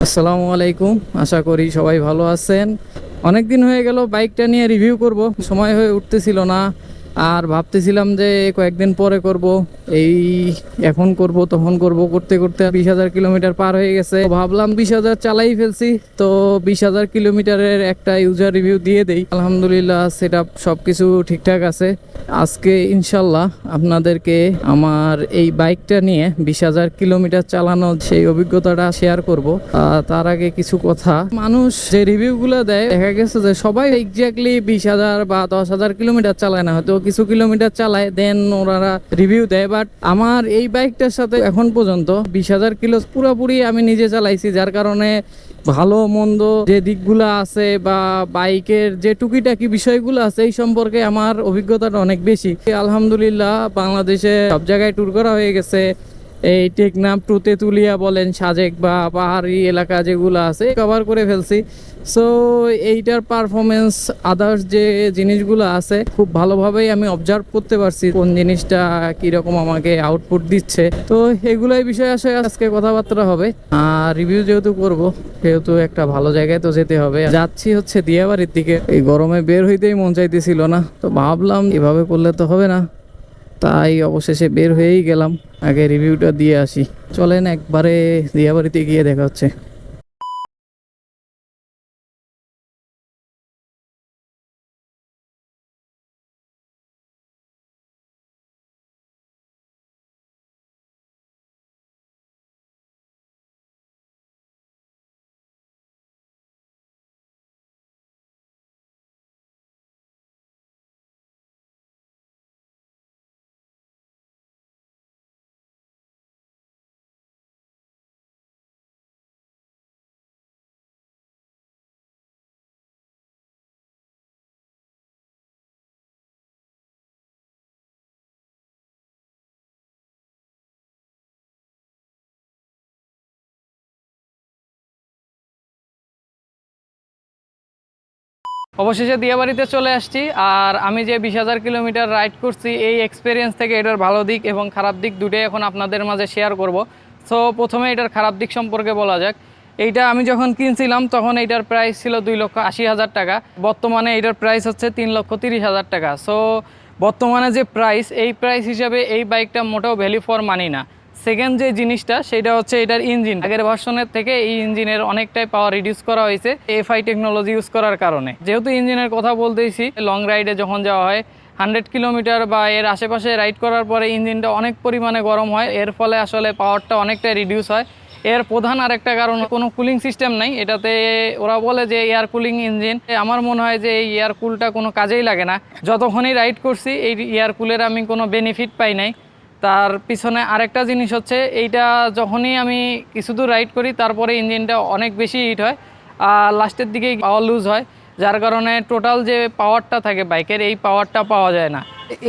আসসালামু আলাইকুম। আশা করি সবাই ভালো আছেন। অনেক দিন হয়ে গেল বাইকটা নিয়ে রিভিউ করব, সময় হয়ে উঠতেছিল না। আর ভাবতেছিলাম যে কয়েকদিন পরে করব, এই এখন করব তখন করব করতে করতে 20,000 কিলোমিটার পার হয়ে গেছে। ভাবলাম 20,000 চালাই ফেলছি, তো 20,000 কিলোমিটারের একটা ইউজার রিভিউ দিয়ে দেই। আলহামদুলিল্লাহ সেটআপ সবকিছু ঠিকঠাক আছে। আজকে ইনশাল্লাহ আপনাদেরকে আমার এই বাইকটা নিয়ে 20,000 কিলোমিটার চালানো সেই অভিজ্ঞতাটা শেয়ার করব। তার আগে কিছু কথা, মানুষ যে রিভিউগুলো দেয় দেখা গেছে যে সবাই এক্স্যাক্টলি 20,000 বা 10,000 কিলোমিটার চালায় না, হয়তো কিছু কিলোমিটার চালায় দেন ওনারা রিভিউ দেয়। বাট আমার এই বাইকটার সাথে এখন পর্যন্ত 20,000 কিলো পুরোপুরি আমি নিজে চালাইছি, যার কারণে ভালো মন্দ যে দিকগুলো আছে বা বাইকের যে টুকিটাকি বিষয়গুলো আছে এই সম্পর্কে আমার অভিজ্ঞতাটা অনেক বেশি। আলহামদুলিল্লাহ বাংলাদেশে সব জায়গায় ট্যুর করা হয়ে গেছে। এই টেকনাফ টু তেতুলিয়া বলেন, সাজেক বা পাহাড়ি এলাকা যেগুলো আছে কভার করে ফেলছি। সো এইটার পারফরমেন্স আদার্স যে জিনিসগুলো আছে খুব ভালোভাবেই আমি অবজার্ভ করতে পারছি কোন জিনিসটা কিরকম আমাকে আউটপুট দিচ্ছে। তো এগুলোই বিষয় আসে আজকে কথাবার্তা হবে। আর রিভিউ যেহেতু করব সেহেতু একটা ভালো জায়গায় তো যেতে হবে। যাচ্ছি হচ্ছে দিয়াবাড়ির দিকে। এই গরমে বের হইতেই মন চাইতেছিল না, তো ভাবলাম এভাবে করলে তো হবে না, তাই অবশেষে বের হয়েই গেলাম। আগে রিভিউটা দিয়ে আসি, চলেন একবারে দিয়াবাড়িতে গিয়ে দেখা হচ্ছে। অবশেষে দিয়াবাড়িতে চলে আসছি। আর আমি যে 20,000 কিলোমিটার রাইড করছি এই এক্সপিরিয়েন্স থেকে এটার ভালো দিক এবং খারাপ দিক দুটোই এখন আপনাদের মাঝে শেয়ার করব। সো প্রথমে এটার খারাপ দিক সম্পর্কে বলা যাক। এইটা আমি যখন কিনছিলাম তখন এইটার প্রাইস ছিল 2,80,000 টাকা। বর্তমানে এইটার প্রাইস হচ্ছে 3,30,000 টাকা। সো বর্তমানে যে প্রাইস, এই প্রাইস হিসাবে এই বাইকটা মোটেও ভ্যালু ফর মানি না। সেকেন্ড যে জিনিসটা সেটা হচ্ছে এটার ইঞ্জিন। আগের ভার্সনের থেকে এই ইঞ্জিনের অনেকটাই পাওয়ার রিডিউস করা হয়েছে এফআই টেকনোলজি ইউজ করার কারণে। যেহেতু ইঞ্জিনের কথা বলতেইছি, লং রাইডে যখন যাওয়া হয় 100 কিলোমিটার বা এর আশেপাশে রাইড করার পরে ইঞ্জিনটা অনেক পরিমাণে গরম হয়, এর ফলে আসলে পাওয়ারটা অনেকটাই রিডিউস হয়। এর প্রধান আরেকটা কারণ কোনো কুলিং সিস্টেম নাই এটাতে। ওরা বলে যে এয়ার কুলিং ইঞ্জিন, আমার মনে হয় যে এই এয়ার কুলটা কোনো কাজেই লাগে না। যতক্ষণই রাইড করছি এই এয়ার কুলের আমি কোনো বেনিফিট পাই নাই। তার পিছনে আরেকটা জিনিস হচ্ছে, এইটা যখনই আমি কিছু দূর রাইড করি তারপরে ইঞ্জিনটা অনেক বেশি হিট হয় আর লাস্টের দিকেই পাওয়ার লুজ হয়, যার কারণে টোটাল যে পাওয়ারটা থাকে বাইকের এই পাওয়ারটা পাওয়া যায় না।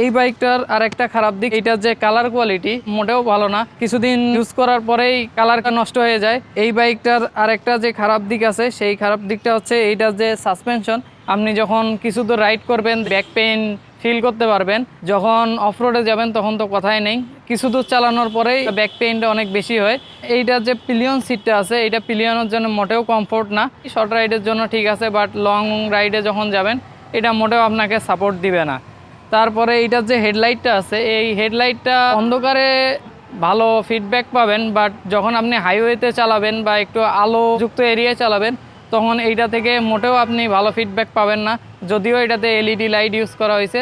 এই বাইকটার আরেকটা খারাপ দিক, এটার যে কালার কোয়ালিটি মোটেও ভালো না। কিছুদিন ইউজ করার পরেই কালারটা নষ্ট হয়ে যায়। এই বাইকটার আরেকটা যে খারাপ দিক আছে সেই খারাপ দিকটা হচ্ছে এইটার যে সাসপেনশন। আপনি যখন কিছু দূর রাইড করবেন ব্যাক পেইন ফিল করতে পারবেন, যখন অফরোডে যাবেন তখন তো কথাই নেই। কিছু দূর চালানোর পরেই ব্যাক পেইনটা অনেক বেশি হয়। এইটার যে পিলিয়ন সিটটা আছে এইটা পিলিয়নের জন্য মোটেও কমফোর্ট না। শর্ট রাইডের জন্য ঠিক আছে, বাট লং রাইডে যখন যাবেন এটা মোটেও আপনাকে সাপোর্ট দিবে না। তারপরে এইটার যে হেডলাইটটা আছে এই হেডলাইটটা অন্ধকারে ভালো ফিডব্যাক পাবেন, বাট যখন আপনি হাইওয়েতে চালাবেন বা একটু আলোযুক্ত এরিয়ায় চালাবেন তখন এইটা থেকে মোটেও আপনি ভালো ফিডব্যাক পাবেন না, যদিও এটাতে এলইডি লাইট ইউজ করা হয়েছে।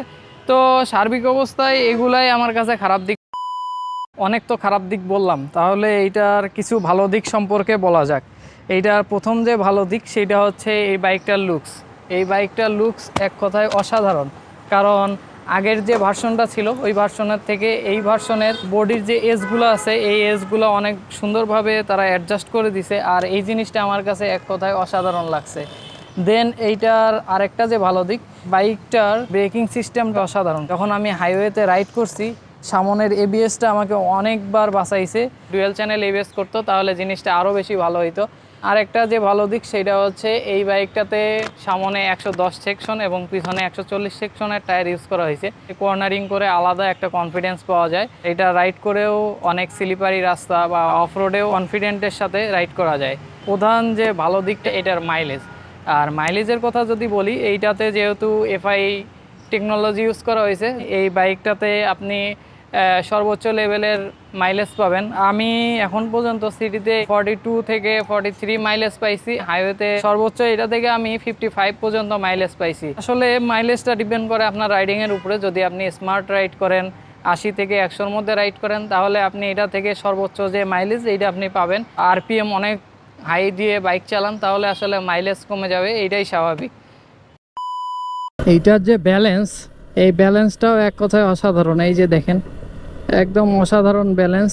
তো সার্বিক অবস্থায় এগুলাই আমার কাছে খারাপ দিক। অনেক তো খারাপ দিক বললাম, তাহলে এইটার কিছু ভালো দিক সম্পর্কে বলা যাক। এইটার প্রথম যে ভালো দিক সেটা হচ্ছে এই বাইকটার লুকস। এই বাইকটার লুকস এক কথায় অসাধারণ। কারণ আগের যে ভার্সনটা ছিল ওই ভার্সনের থেকে এই ভার্সনের বডির যে এজগুলো আছে এই এজগুলো অনেক সুন্দরভাবে তারা অ্যাডজাস্ট করে দিছে, আর এই জিনিসটা আমার কাছে এক কথায় অসাধারণ লাগছে। দেন এইটার আরেকটা যে ভালো দিক, বাইকটার ব্রেকিং সিস্টেমটা অসাধারণ। যখন আমি হাইওয়েতে রাইড করছি সামনের এবিএসটা আমাকে অনেকবার বাঁচাইছে। ডুয়েল চ্যানেল এবিএস করতো তাহলে জিনিসটা আরও বেশি ভালো হইতো। আরেকটা যে ভালো দিক সেটা হচ্ছে এই বাইকটাতে সামনে 110 সেকশন এবং পিছনে 140 সেকশনের টায়ার ইউজ করা হয়েছে। কর্নারিং করে আলাদা একটা কনফিডেন্স পাওয়া যায়। এটা রাইড করেও অনেক স্লিপারি রাস্তা বা অফরোডেও কনফিডেন্টের সাথে রাইড করা যায়। প্রধান যে ভালো দিকটা এটার মাইলেজ। আর মাইলেজের কথা যদি বলি, এইটাতে যেহেতু এফআই টেকনোলজি ইউজ করা হয়েছে, এই বাইকটাতে আপনি সর্বোচ্চ লেভেলের মাইলেজ পাবেন। আমি এখন পর্যন্ত সিটিতে 42 থেকে 43 মাইলেজ পাইছি, হাইওয়েতে সর্বোচ্চ এটা থেকে আমি 55 পর্যন্ত মাইলেজ পাইছি। আসলে মাইলেজটা ডিপেন্ড করে আপনার রাইডিংয়ের উপরে। যদি আপনি স্মার্ট রাইড করেন, 80 থেকে 100-র মধ্যে রাইড করেন, তাহলে আপনি এটা থেকে সর্বোচ্চ যে মাইলেজ এইটা আপনি পাবেন। আরপিএম অনেক হাই দিয়ে বাইক চালান, তাহলে আসলে মাইলেজ কমে যাবে, এইটাই স্বাভাবিক। এইটার যে ব্যালেন্স, এই ব্যালেন্সটাও এক কথায় অসাধারণ। এই যে দেখেন, একদম অসাধারণ ব্যালেন্স।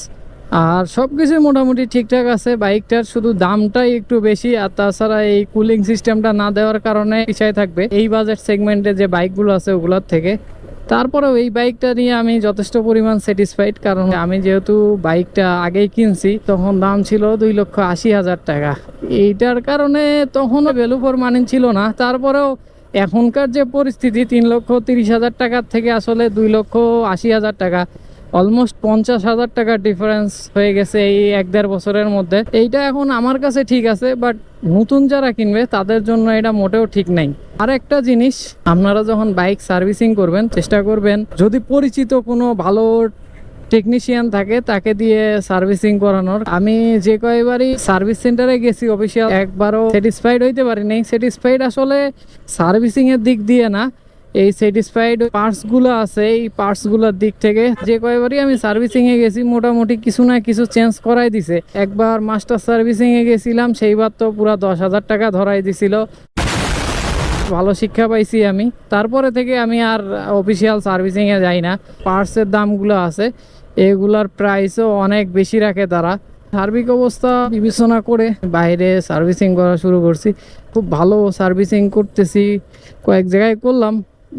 আর সব কিছু মোটামুটি ঠিকঠাক আছে বাইকটার, শুধু দামটাই একটু বেশি। আর তাছাড়া এই কুলিং সিস্টেমটা না দেওয়ার কারণে পিছায় থাকবে এই বাজেট সেগমেন্টে যে বাইকগুলো আছে ওগুলোর থেকে। তারপরেও এই বাইকটা নিয়ে আমি যথেষ্ট পরিমাণ স্যাটিসফাইড, কারণ আমি যেহেতু বাইকটা আগেই কিনছি, তখন দাম ছিল 2,80,000 টাকা। এইটার কারণে তখনও ভ্যালু ফর মানি ছিল না। তারপরেও এখনকার যে পরিস্থিতি, 3,30,000 টাকার থেকে আসলে 2,80,000 টাকা, অলমোস্ট 50,000 টাকার ডিফারেন্স হয়ে গেছে এই 1-1.5 বছরের মধ্যে। এইটা এখন আমার কাছে ঠিক আছে, বাট নতুন যারা কিনবে তাদের জন্য এটা মোটেও ঠিক নাই। আর একটা জিনিস, আপনারা যখন বাইক সার্ভিসিং করবেন, চেষ্টা করবেন যদি পরিচিত কোনো ভালো টেকনিশিয়ান থাকে তাকে দিয়ে সার্ভিসিং করানোর। আমি যে কয়েকবারই সার্ভিস সেন্টারে গেছি অফিসিয়াল, একবারও স্যাটিসফাইড হইতে পারি নাই। স্যাটিসফাইড আসলে সার্ভিসিং এর দিক দিয়ে না, এই স্যাটিসফাইড পার্টসগুলো আছে, এই পার্টসগুলোর দিক থেকে। যে কয়েকবারই আমি সার্ভিসিংয়ে গেছি মোটামুটি কিছু না কিছু চেঞ্জ করাই দিছে। একবার মাস্টার সার্ভিসিংয়ে গেছিলাম, সেইবার তো পুরা 10,000 টাকা ধরাই দিছিল। ভালো শিক্ষা পাইছি আমি। তারপরে থেকে আমি আর অফিসিয়াল সার্ভিসিংয়ে যাই না। পার্টসের দামগুলো আছে, এগুলার প্রাইসও অনেক বেশি রাখে তারা। সার্বিক অবস্থা বিবেচনা করে বাইরে সার্ভিসিং করা শুরু করছি। খুব ভালো সার্ভিসিং করতেছি, কয়েক জায়গায় করলাম,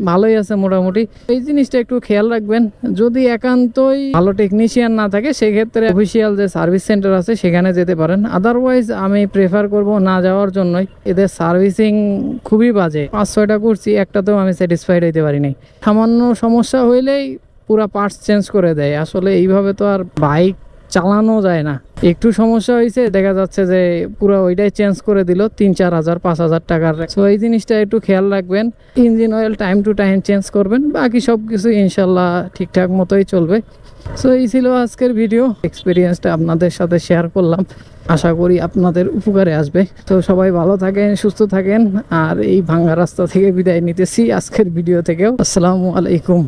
ভালোই আছে মোটামুটি। এই জিনিসটা একটু খেয়াল রাখবেন, যদি একান্তই ভালো টেকনিশিয়ান না থাকে সেক্ষেত্রে অফিসিয়াল যে সার্ভিস সেন্টার আছে সেখানে যেতে পারেন। আদারওয়াইজ আমি প্রেফার করব না যাওয়ার জন্যই। এদের সার্ভিসিং খুবই বাজে। 5-6টা করছি, একটাতেও আমি স্যাটিসফাইড হইতে পারি নাই। সামান্য সমস্যা হইলেই পুরা পার্টস চেঞ্জ করে দেয়। আসলে এইভাবে তো আর বাইক চালানো যায় না। একটু সমস্যা হয়েছে, দেখা যাচ্ছে যে পুরো ওইটাই চেঞ্জ করে দিল 3-4 হাজার 5,000 টাকার। সো এই জিনিসটা একটু খেয়াল রাখবেন। Engine oil time to time change করবেন, বাকি সব কিছু ইনশাল্লাহ ঠিকঠাক মতোই চলবে। সো এই ছিল আজকের ভিডিও, এক্সপিরিয়েন্সটা আপনাদের সাথে শেয়ার করলাম। আশা করি আপনাদের উপকারে আসবে। তো সবাই ভালো থাকেন, সুস্থ থাকেন। আর এই ভাঙ্গা রাস্তা থেকে বিদায় নিতেছি আজকের ভিডিও থেকেও। আসসালামু আলাইকুম।